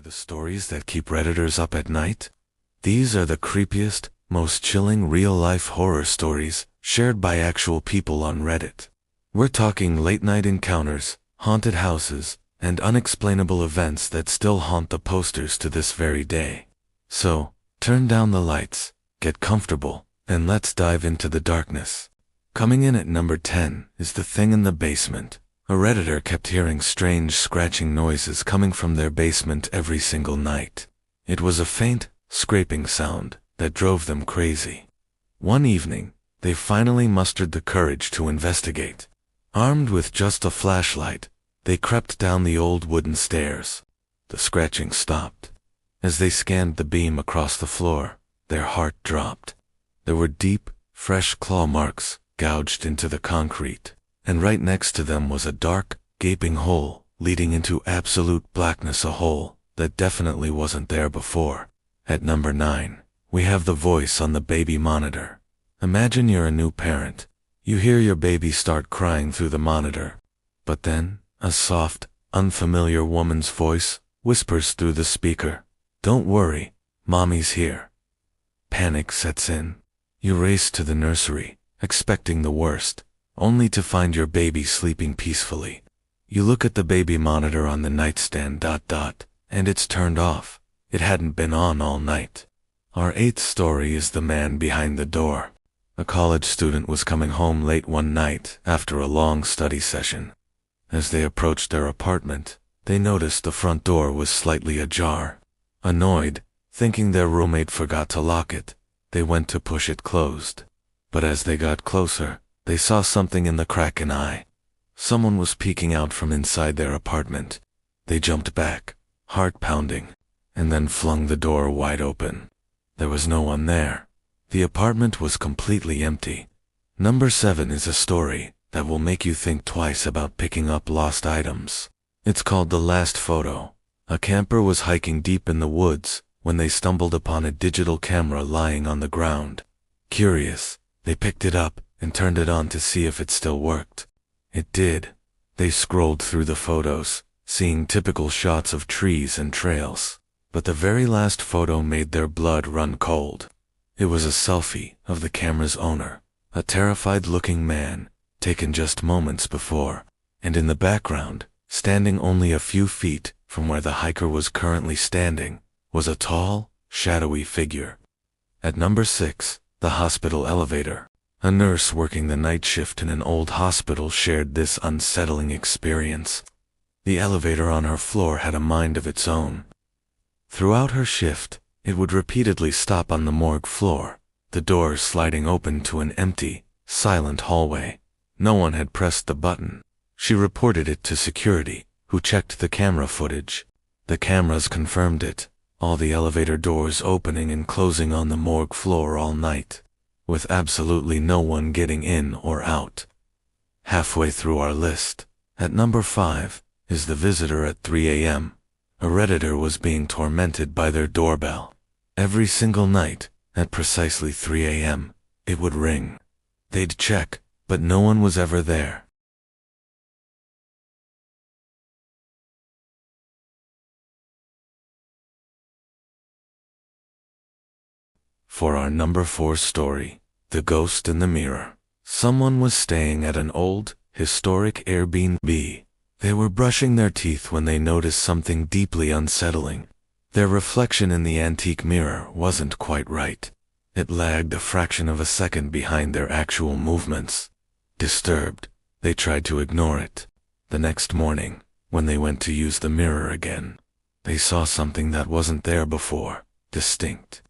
the stories that keep Redditors up at night? These are the creepiest, most chilling real-life horror stories shared by actual people on Reddit. We're talking late-night encounters, haunted houses, and unexplainable events that still haunt the posters to this very day. So, turn down the lights, get comfortable, and let's dive into the darkness. Coming in at number 10 is The Thing in the Basement. A Redditor kept hearing strange scratching noises coming from their basement every single night. It was a faint, scraping sound that drove them crazy. One evening, they finally mustered the courage to investigate. Armed with just a flashlight, they crept down the old wooden stairs. The scratching stopped. As they scanned the beam across the floor, their heart dropped. There were deep, fresh claw marks gouged into the concrete, and right next to them was a dark, gaping hole leading into absolute blackness, a hole that definitely wasn't there before. At number 9, we have the voice on the baby monitor. Imagine you're a new parent. You hear your baby start crying through the monitor, but then a soft, unfamiliar woman's voice whispers through the speaker, "Don't worry, Mommy's here." Panic sets in. You race to the nursery, expecting the worst, only to find your baby sleeping peacefully. You look at the baby monitor on the nightstand, and it's turned off. It hadn't been on all night. Our 8th story is The Man Behind the Door. A college student was coming home late one night after a long study session. As they approached their apartment, they noticed the front door was slightly ajar. Annoyed, thinking their roommate forgot to lock it, they went to push it closed. But as they got closer, they saw something in the crack an eye. Someone was peeking out from inside their apartment. They jumped back, heart pounding, and then flung the door wide open. There was no one there. The apartment was completely empty. Number 7 is a story that will make you think twice about picking up lost items. It's called The Last Photo. A camper was hiking deep in the woods when they stumbled upon a digital camera lying on the ground. Curious, they picked it up and turned it on to see if it still worked. It did. They scrolled through the photos, seeing typical shots of trees and trails. But the very last photo made their blood run cold. It was a selfie of the camera's owner, a terrified-looking man, taken just moments before, and in the background, standing only a few feet from where the hiker was currently standing, was a tall, shadowy figure. At number 6, the hospital elevator. A nurse working the night shift in an old hospital shared this unsettling experience. The elevator on her floor had a mind of its own. Throughout her shift, it would repeatedly stop on the morgue floor, the doors sliding open to an empty, silent hallway. No one had pressed the button. She reported it to security, who checked the camera footage. The cameras confirmed it, all the elevator doors opening and closing on the morgue floor all night, with absolutely no one getting in or out. Halfway through our list, at number 5, is The Visitor at 3 a.m. A Redditor was being tormented by their doorbell. Every single night, at precisely 3 a.m., it would ring. They'd check, but no one was ever there. For our number 4 story, The Ghost in the Mirror. Someone was staying at an old, historic Airbnb. They were brushing their teeth when they noticed something deeply unsettling. Their reflection in the antique mirror wasn't quite right. It lagged a fraction of a second behind their actual movements. Disturbed, they tried to ignore it. The next morning, when they went to use the mirror again, they saw something that wasn't there before, distinct.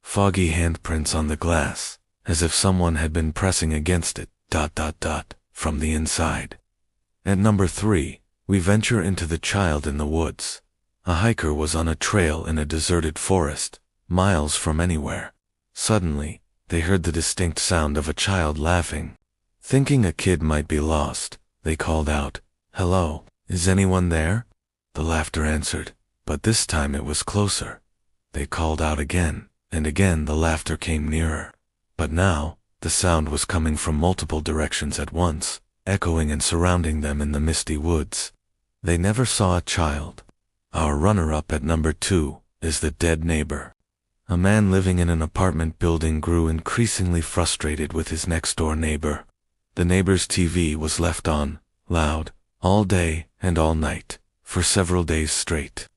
Foggy handprints on the glass, as if someone had been pressing against it, from the inside. At number 3, we venture into The Child in the Woods. A hiker was on a trail in a deserted forest, miles from anywhere. Suddenly, they heard the distinct sound of a child laughing. Thinking a kid might be lost, they called out, "Hello, is anyone there?" The laughter answered, but this time it was closer. They called out again, and again the laughter came nearer. But now, the sound was coming from multiple directions at once, echoing and surrounding them in the misty woods. They never saw a child. Our runner-up at number 2 is The Dead Neighbor. A man living in an apartment building grew increasingly frustrated with his next-door neighbor. The neighbor's TV was left on, loud, all day and all night, for several days straight.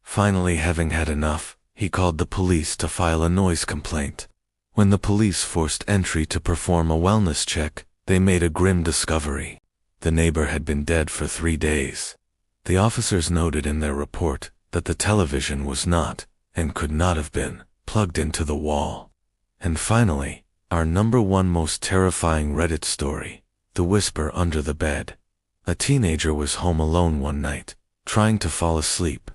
Finally, having had enough, he called the police to file a noise complaint. When the police forced entry to perform a wellness check, they made a grim discovery. The neighbor had been dead for 3 days. The officers noted in their report that the television was not, and could not have been, plugged into the wall. And finally, our number 1 most terrifying Reddit story, The Whisper Under the Bed. A teenager was home alone one night, trying to fall asleep.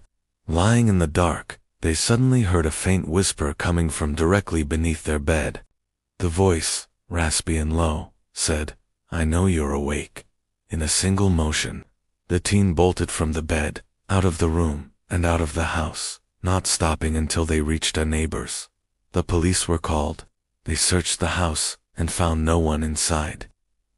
Lying in the dark, they suddenly heard a faint whisper coming from directly beneath their bed. The voice, raspy and low, said, "I know you're awake." In a single motion, the teen bolted from the bed, out of the room, and out of the house, not stopping until they reached a neighbor's. The police were called. They searched the house and found no one inside.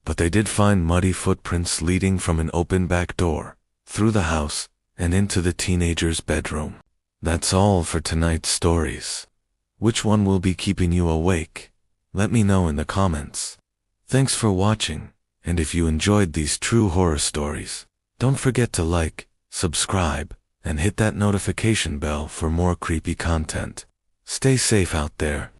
But they did find muddy footprints leading from an open back door, through the house, and into the teenager's bedroom. That's all for tonight's stories. Which one will be keeping you awake? Let me know in the comments. Thanks for watching, and if you enjoyed these true horror stories, don't forget to like, subscribe, and hit that notification bell for more creepy content. Stay safe out there.